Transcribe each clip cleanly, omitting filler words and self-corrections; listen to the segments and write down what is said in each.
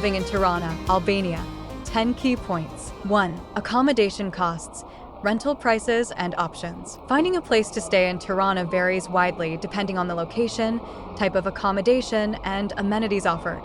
living in Tirana, Albania. 10 key points. 1. Accommodation costs, rental prices, and options. Finding a place to stay in Tirana varies widely depending on the location, type of accommodation, and amenities offered.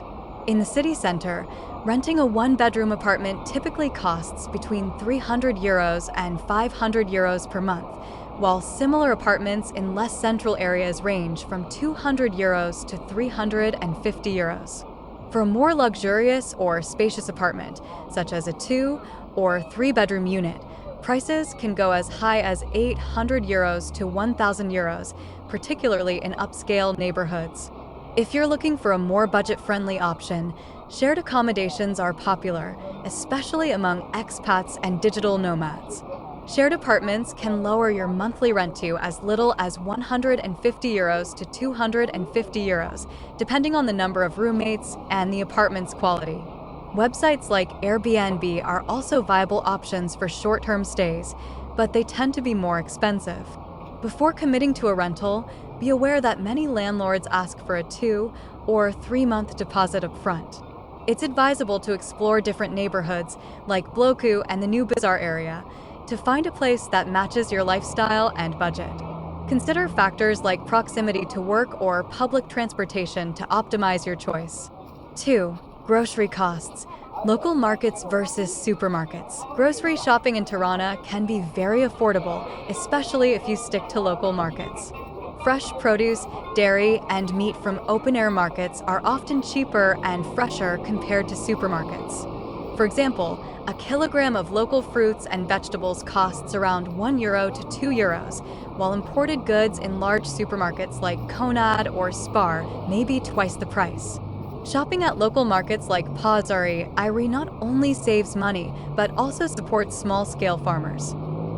In the city center, renting a one-bedroom apartment typically costs between €300 and €500 per month, while similar apartments in less central areas range from €200 to €350. For a more luxurious or spacious apartment, such as a 2- or 3-bedroom unit, prices can go as high as €800 to €1,000, particularly in upscale neighborhoods. If you're looking for a more budget-friendly option, shared accommodations are popular, especially among expats and digital nomads. Shared apartments can lower your monthly rent to as little as €150 to €250, depending on the number of roommates and the apartment's quality. Websites like Airbnb are also viable options for short-term stays, but they tend to be more expensive. Before committing to a rental, be aware that many landlords ask for a 2- or 3-month deposit up front. It's advisable to explore different neighborhoods, like Bloku and the New Bazaar area, to find a place that matches your lifestyle and budget. Consider factors like proximity to work or public transportation to optimize your choice. 2. Grocery costs. Local markets versus supermarkets. Grocery shopping in Tirana can be very affordable, especially if you stick to local markets. Fresh produce, dairy, and meat from open-air markets are often cheaper and fresher compared to supermarkets. For example, a kilogram of local fruits and vegetables costs around €1 to €2, while imported goods in large supermarkets like Conad or Spar may be twice the price. Shopping at local markets like Pazari, Iri not only saves money, but also supports small-scale farmers.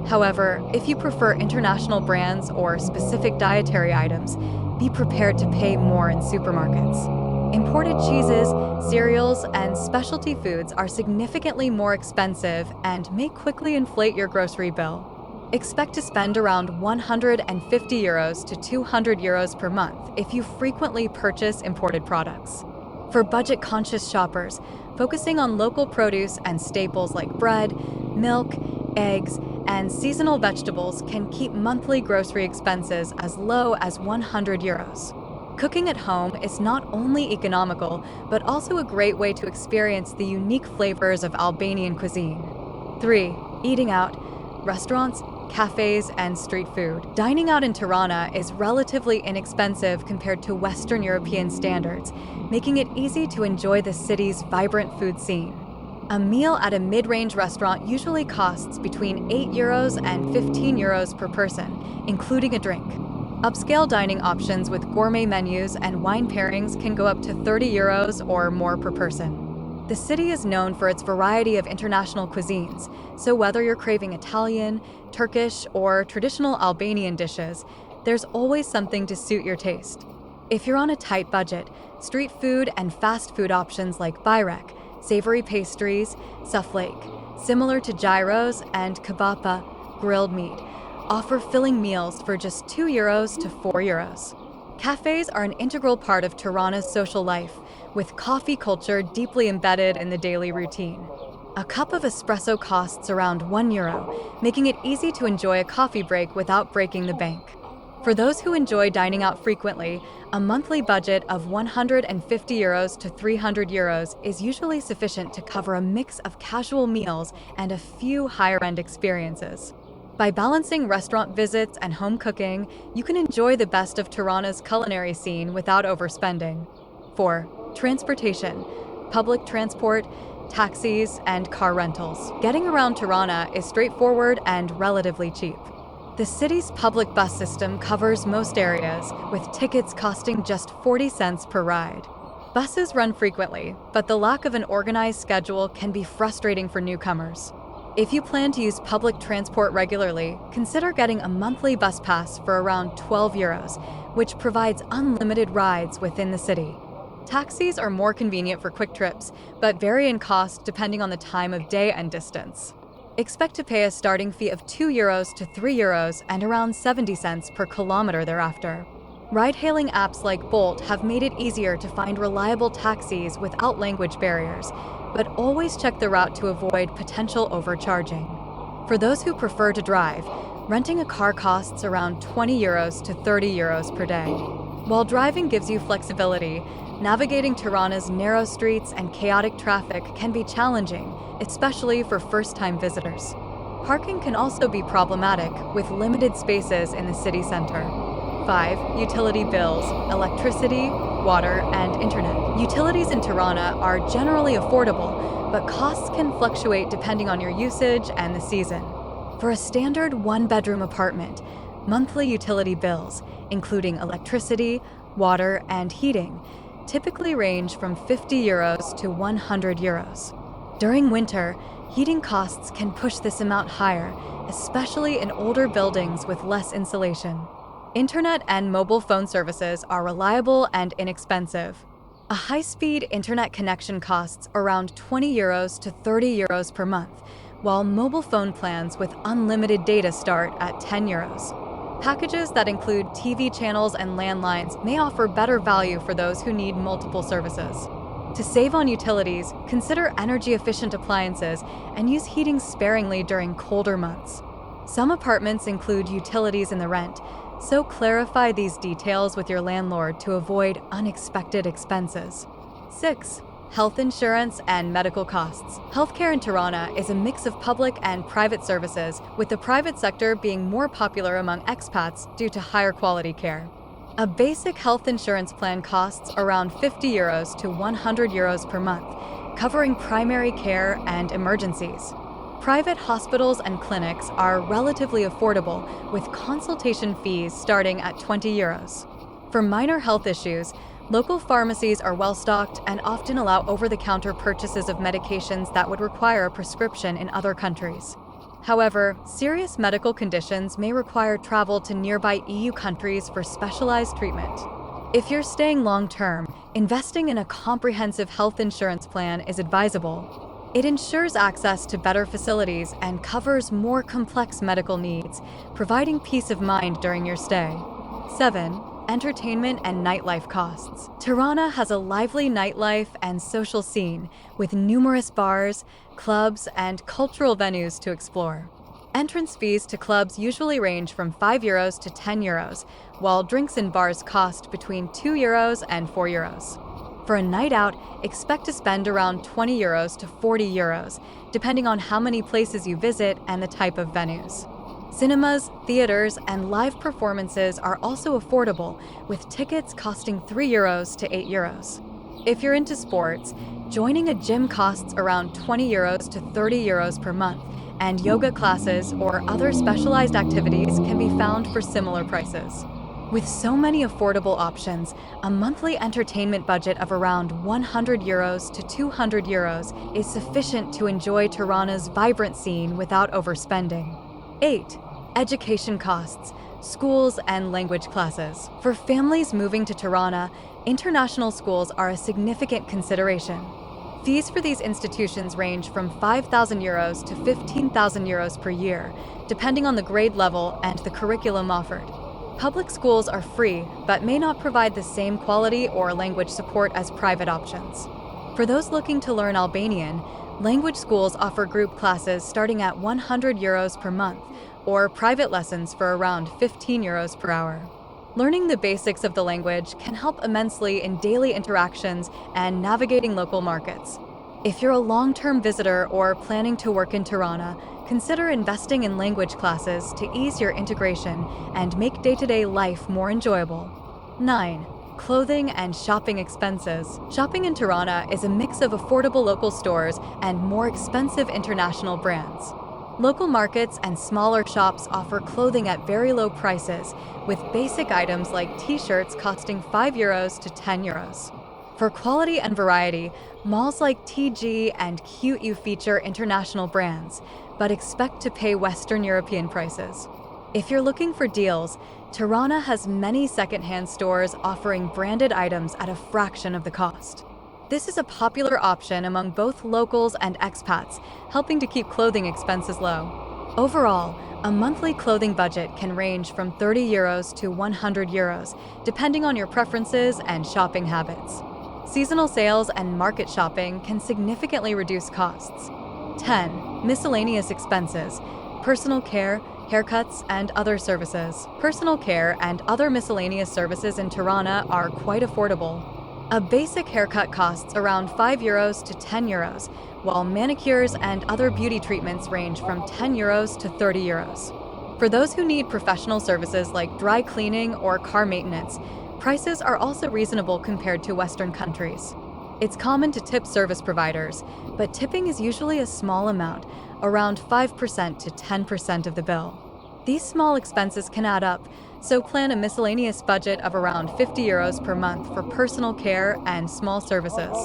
However, if you prefer international brands or specific dietary items, be prepared to pay more in supermarkets. Imported cheeses, cereals, and specialty foods are significantly more expensive and may quickly inflate your grocery bill. Expect to spend around €150 to €200 per month if you frequently purchase imported products. For budget-conscious shoppers, focusing on local produce and staples like bread, milk, eggs, and seasonal vegetables can keep monthly grocery expenses as low as €100. Cooking at home is not only economical, but also a great way to experience the unique flavors of Albanian cuisine. 3. Eating out. Restaurants, cafes, and street food. Dining out in Tirana is relatively inexpensive compared to Western European standards, making it easy to enjoy the city's vibrant food scene. A meal at a mid-range restaurant usually costs between €8 and €15 per person, including a drink. Upscale dining options with gourmet menus and wine pairings can go up to €30 or more per person. The city is known for its variety of international cuisines, so whether you're craving Italian, Turkish, or traditional Albanian dishes, there's always something to suit your taste. If you're on a tight budget, street food and fast food options like börek, savory pastries, suflake, similar to gyros, and kebapa, grilled meat, offer filling meals for just €2 to €4. Cafes are an integral part of Tirana's social life, with coffee culture deeply embedded in the daily routine. A cup of espresso costs around €1, making it easy to enjoy a coffee break without breaking the bank. For those who enjoy dining out frequently, a monthly budget of €150 to €300 is usually sufficient to cover a mix of casual meals and a few higher-end experiences. By balancing restaurant visits and home cooking, you can enjoy the best of Tirana's culinary scene without overspending. 4. Transportation. Public transport, taxis, and car rentals. Getting around Tirana is straightforward and relatively cheap. The city's public bus system covers most areas, with tickets costing just 40 cents per ride. Buses run frequently, but the lack of an organized schedule can be frustrating for newcomers. If you plan to use public transport regularly, consider getting a monthly bus pass for around €12, which provides unlimited rides within the city. Taxis are more convenient for quick trips, but vary in cost depending on the time of day and distance. Expect to pay a starting fee of €2 to €3 and around 70 cents per kilometer thereafter. Ride-hailing apps like Bolt have made it easier to find reliable taxis without language barriers, but always check the route to avoid potential overcharging. For those who prefer to drive, renting a car costs around €20 to €30 per day. While driving gives you flexibility, navigating Tirana's narrow streets and chaotic traffic can be challenging, especially for first-time visitors. Parking can also be problematic, with limited spaces in the city center. 5. Utility bills, electricity, water, and internet. Utilities in Tirana are generally affordable, but costs can fluctuate depending on your usage and the season. For a standard one-bedroom apartment, monthly utility bills, including electricity, water, and heating, typically range from €50 to €100. During winter, heating costs can push this amount higher, especially in older buildings with less insulation. Internet and mobile phone services are reliable and inexpensive. A high-speed internet connection costs around €20 to €30 per month, while mobile phone plans with unlimited data start at €10. Packages that include TV channels and landlines may offer better value for those who need multiple services. To save on utilities, consider energy-efficient appliances and use heating sparingly during colder months. Some apartments include utilities in the rent, so clarify these details with your landlord to avoid unexpected expenses. 6. Health insurance and medical costs. Healthcare in Tirana is a mix of public and private services, with the private sector being more popular among expats due to higher quality care. A basic health insurance plan costs around €50 to €100 per month, covering primary care and emergencies. Private hospitals and clinics are relatively affordable, with consultation fees starting at €20. For minor health issues, local pharmacies are well-stocked and often allow over-the-counter purchases of medications that would require a prescription in other countries. However, serious medical conditions may require travel to nearby EU countries for specialized treatment. If you're staying long-term, investing in a comprehensive health insurance plan is advisable. It ensures access to better facilities and covers more complex medical needs, providing peace of mind during your stay. 7. Entertainment and nightlife costs. Tirana has a lively nightlife and social scene, with numerous bars, clubs, and cultural venues to explore. Entrance fees to clubs usually range from €5 to €10, while drinks in bars cost between €2 and €4. For a night out, expect to spend around €20 to €40, depending on how many places you visit and the type of venues. Cinemas, theaters, and live performances are also affordable, with tickets costing €3 to €8. If you're into sports, joining a gym costs around €20 to €30 per month, and yoga classes or other specialized activities can be found for similar prices. With so many affordable options, a monthly entertainment budget of around €100 to €200 is sufficient to enjoy Tirana's vibrant scene without overspending. 8. Education costs, schools, and language classes. For families moving to Tirana, international schools are a significant consideration. Fees for these institutions range from €5,000 to €15,000 per year, depending on the grade level and the curriculum offered. Public schools are free, but may not provide the same quality or language support as private options. For those looking to learn Albanian, language schools offer group classes starting at €100 per month, or private lessons for around €15 per hour. Learning the basics of the language can help immensely in daily interactions and navigating local markets. If you're a long-term visitor or planning to work in Tirana, consider investing in language classes to ease your integration and make day-to-day life more enjoyable. 9. Clothing and shopping expenses. Shopping in Tirana is a mix of affordable local stores and more expensive international brands. Local markets and smaller shops offer clothing at very low prices, with basic items like t-shirts costing €5 to €10. For quality and variety, malls like TG and QU feature international brands, but expect to pay Western European prices. If you're looking for deals, Tirana has many secondhand stores offering branded items at a fraction of the cost. This is a popular option among both locals and expats, helping to keep clothing expenses low. Overall, a monthly clothing budget can range from €30 to €100, depending on your preferences and shopping habits. Seasonal sales and market shopping can significantly reduce costs. 10. Miscellaneous expenses, personal care, haircuts, and other services. Personal care and other miscellaneous services in Tirana are quite affordable. A basic haircut costs around €5 to €10, while manicures and other beauty treatments range from €10 to €30. For those who need professional services like dry cleaning or car maintenance, prices are also reasonable compared to Western countries. It's common to tip service providers, but tipping is usually a small amount, around 5% to 10% of the bill. These small expenses can add up, so plan a miscellaneous budget of around €50 per month for personal care and small services.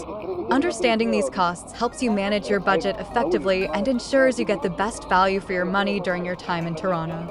Understanding these costs helps you manage your budget effectively and ensures you get the best value for your money during your time in Tirana.